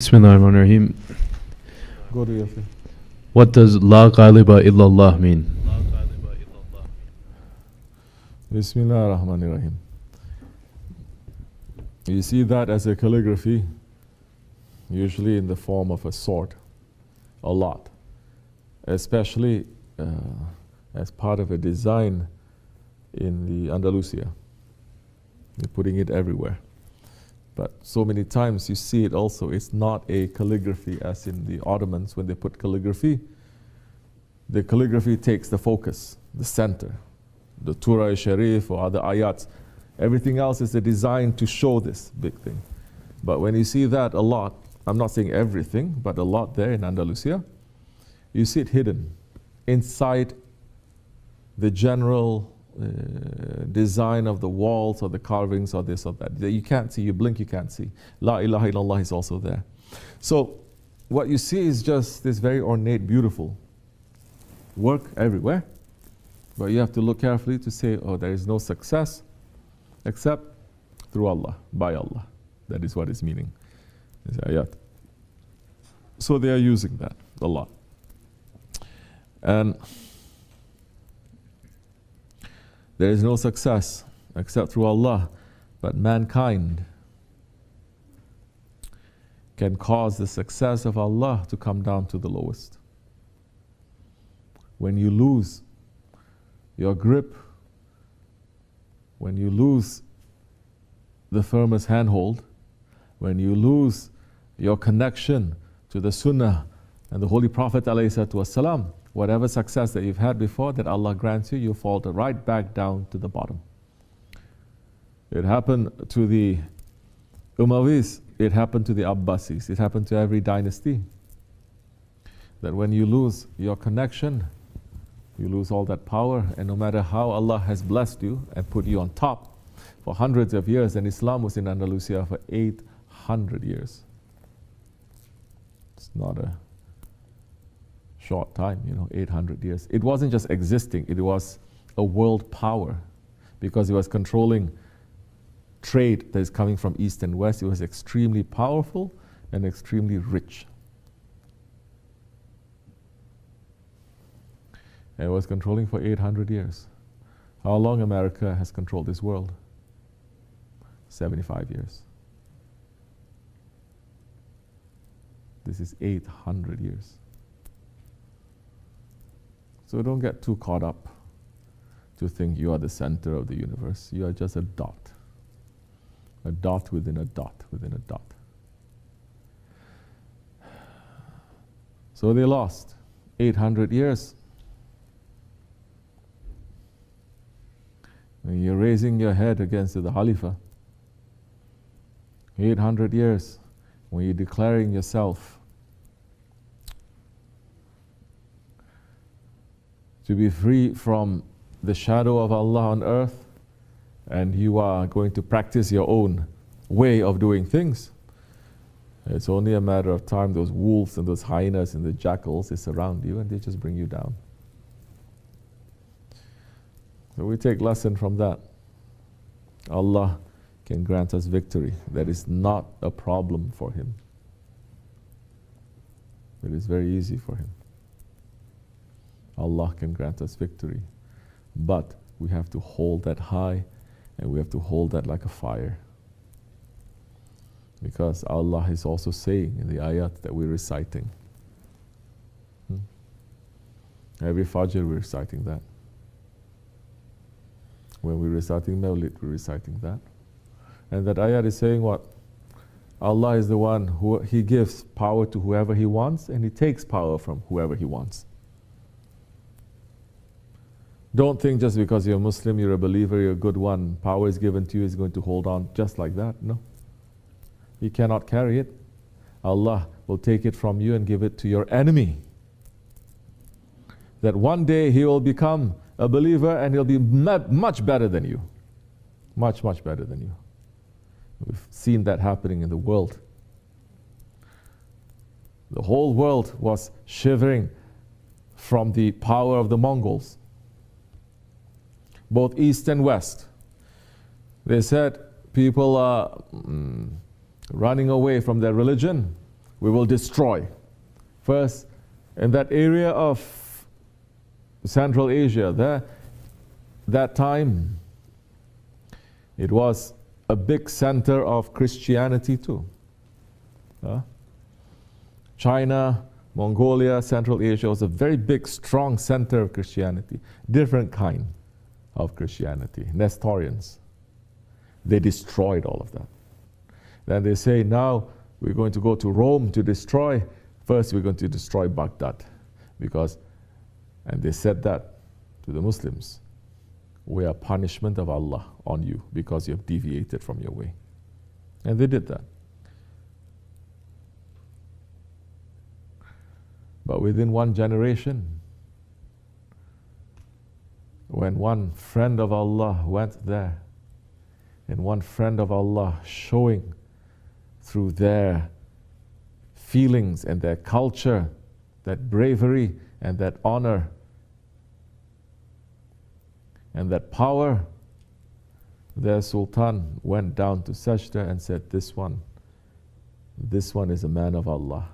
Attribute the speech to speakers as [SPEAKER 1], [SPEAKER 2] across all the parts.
[SPEAKER 1] Bismillahirrahmanirrahim.
[SPEAKER 2] Go to your thing.
[SPEAKER 1] What does La Ghaliba illallah mean?
[SPEAKER 2] Bismillahirrahmanirrahim. You see that as a calligraphy, usually in the form of a sword, a lot, especially as part of a design in the Andalusia. You're putting it everywhere. But so many times you see it also, it's not a calligraphy as in the Ottomans when they put calligraphy. The calligraphy takes the focus, the center, the Turah-e-Sharif or other ayats. Everything else is a design to show this big thing. But when you see that a lot, I'm not saying everything, but a lot there in Andalusia, you see it hidden inside the general design of the walls or the carvings or this or that. You can't see, you blink, you can't see. La ilaha illallah is also there. So what you see is just this very ornate, beautiful work everywhere. But you have to look carefully to say, oh, there is no success except through Allah, by Allah. That is what is meaning. Ayat. So they are using that a lot. And there is no success except through Allah, but mankind can cause the success of Allah to come down to the lowest. When you lose your grip, when you lose the firmest handhold, when you lose your connection to the Sunnah and the Holy Prophet ﷺ, whatever success that you've had before that Allah grants you, you fall right back down to the bottom. It happened to the Umayyas, it happened to the Abbasis, it happened to every dynasty. That when you lose your connection, you lose all that power, and no matter how Allah has blessed you and put you on top for hundreds of years, and Islam was in Andalusia for 800 years. It's not a short time, 800 years. It wasn't just existing, it was a world power because it was controlling trade that is coming from east and west. It was extremely powerful and extremely rich. And it was controlling for 800 years. How long America has controlled this world? 75 years. This is 800 years. So don't get too caught up to think you are the center of the universe. You are just a dot within a dot within a dot. So they lost 800 years. When you're raising your head against the Khalifa, 800 years, when you're declaring yourself to be free from the shadow of Allah on earth, and you are going to practice your own way of doing things, it's only a matter of time. Those wolves and those hyenas and the jackals, they surround you and they just bring you down. So we take lesson from that. Allah can grant us victory. That is not a problem for Him. It is very easy for Him. Allah can grant us victory. But we have to hold that high, and we have to hold that like a fire. Because Allah is also saying in the ayat that we're reciting. Every Fajr we're reciting that. When we're reciting Mawlid, we're reciting that. And that ayat is saying what? Allah is the one who He gives power to whoever He wants, and He takes power from whoever He wants. Don't think just because you're a Muslim, you're a believer, you're a good one, power is given to you, is going to hold on just like that. No. You cannot carry it. Allah will take it from you and give it to your enemy. That one day he will become a believer and he'll be much better than you. Much, much better than you. We've seen that happening in the world. The whole world was shivering from the power of the Mongols, both east and west. They said people are running away from their religion We will destroy. First, in that area of Central Asia, that time, it was a big center of Christianity too. China, Mongolia, Central Asia was a very big, strong center of Christianity. Different kind of Christianity. Nestorians. They destroyed all of that. Then they say, now we're going to go to Rome to destroy. First, we're going to destroy Baghdad. And they said that to the Muslims. We are punishment of Allah on you because you have deviated from your way. And they did that. But within one generation, when one friend of Allah went there, and one friend of Allah showing through their feelings and their culture, that bravery and that honor and that power, their sultan went down to sajda and said, this one is a man of Allah.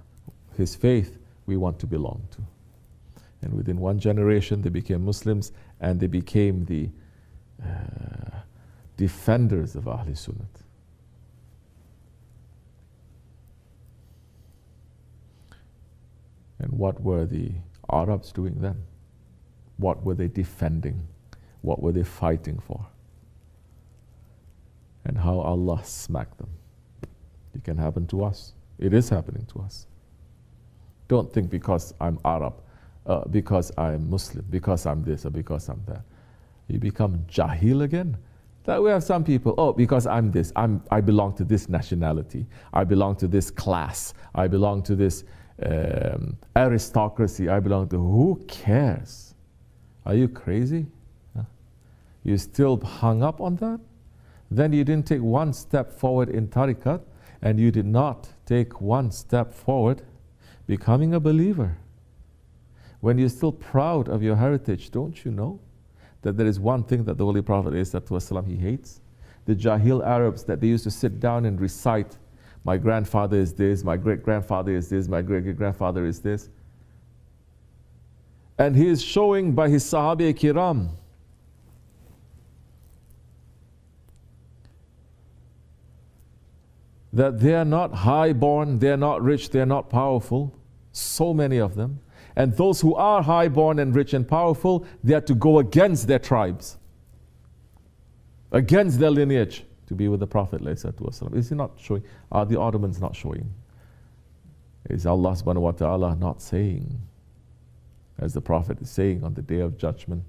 [SPEAKER 2] His faith we want to belong to. And within one generation they became Muslims, and they became the defenders of Ahl Sunnah. And what were the Arabs doing then? What were they defending? What were they fighting for? And how Allah smacked them. It can happen to us. It is happening to us. Don't think because I'm Arab, because I'm Muslim, because I'm this or because I'm that. You become jahil again. That we have some people, because I'm this, I belong to this nationality, I belong to this class, I belong to this aristocracy, I belong to, who cares? Are you crazy? You still hung up on that? Then you didn't take one step forward in tariqat, and you did not take one step forward becoming a believer. When you're still proud of your heritage, don't you know that there is one thing that the Holy Prophet ﷺ, he hates? The Jahil Arabs, that they used to sit down and recite, my grandfather is this, my great-grandfather is this, my great-great-grandfather is this. And he is showing by his Sahabi Kiram that they are not high-born, they are not rich, they are not powerful. So many of them. And those who are high-born and rich and powerful, they are to go against their tribes, against their lineage, to be with the Prophet. Is he not showing? Are the Ottomans not showing? Is Allah subhanahu wa ta'ala not saying? As the Prophet is saying, on the Day of Judgment,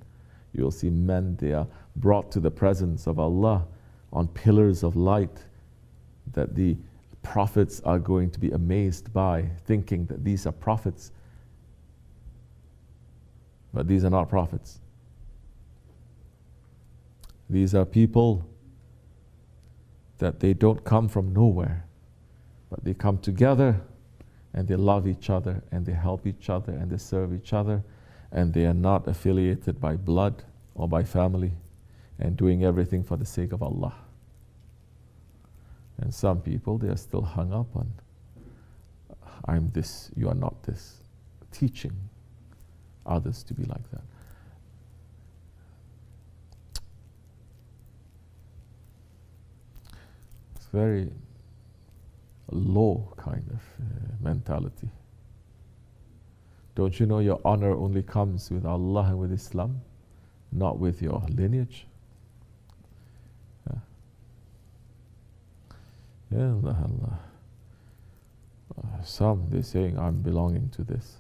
[SPEAKER 2] you will see men, they are brought to the presence of Allah on pillars of light, that the prophets are going to be amazed by, thinking that these are prophets. But these are not prophets. These are people that they don't come from nowhere, but they come together and they love each other and they help each other and they serve each other, and they are not affiliated by blood or by family, and doing everything for the sake of Allah. And some people, they are still hung up on, I'm this, you are not this. Teaching others to be like that. It's very low kind of mentality. Don't you know your honor only comes with Allah and with Islam, not with your lineage? Yeah, Allah. Some, they're saying, I'm belonging to this.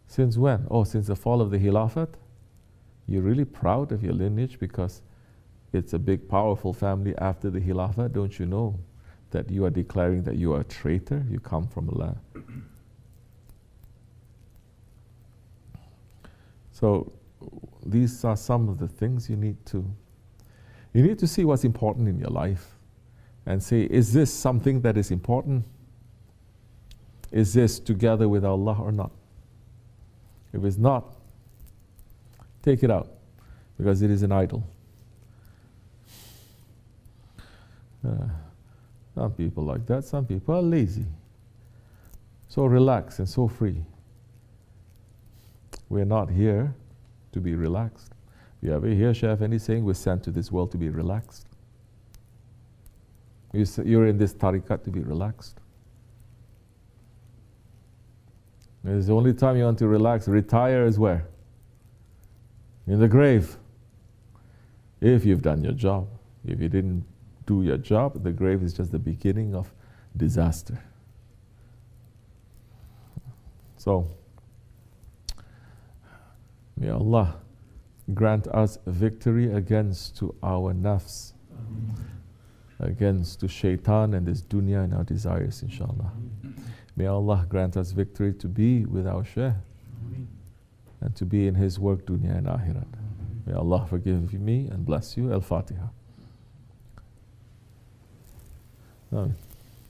[SPEAKER 2] Since when? Oh, since the fall of the Khilafat? You're really proud of your lineage because it's a big, powerful family after the Khilafat? Don't you know that you are declaring that you are a traitor? You come from Allah. So, these are some of the things you need to see what's important in your life. And say, is this something that is important? Is this together with Allah or not? If it's not, take it out, because it is an idol. Some people like that, some people are lazy. so relaxed and so free. We're not here to be relaxed. You ever hear Shaykh Effendi saying we're sent to this world to be relaxed? You're in this tariqat to be relaxed. It's the only time you want to relax. Retire is where? In the grave. If you've done your job. If you didn't do your job, the grave is just the beginning of disaster. So, may Allah grant us victory against to our nafs, against to shaitan and this dunya and our desires, inshallah. May Allah grant us victory to be with our Shaykh and to be in his work dunya and akhirat. May Allah forgive me and bless you. Al-Fatiha. Amen.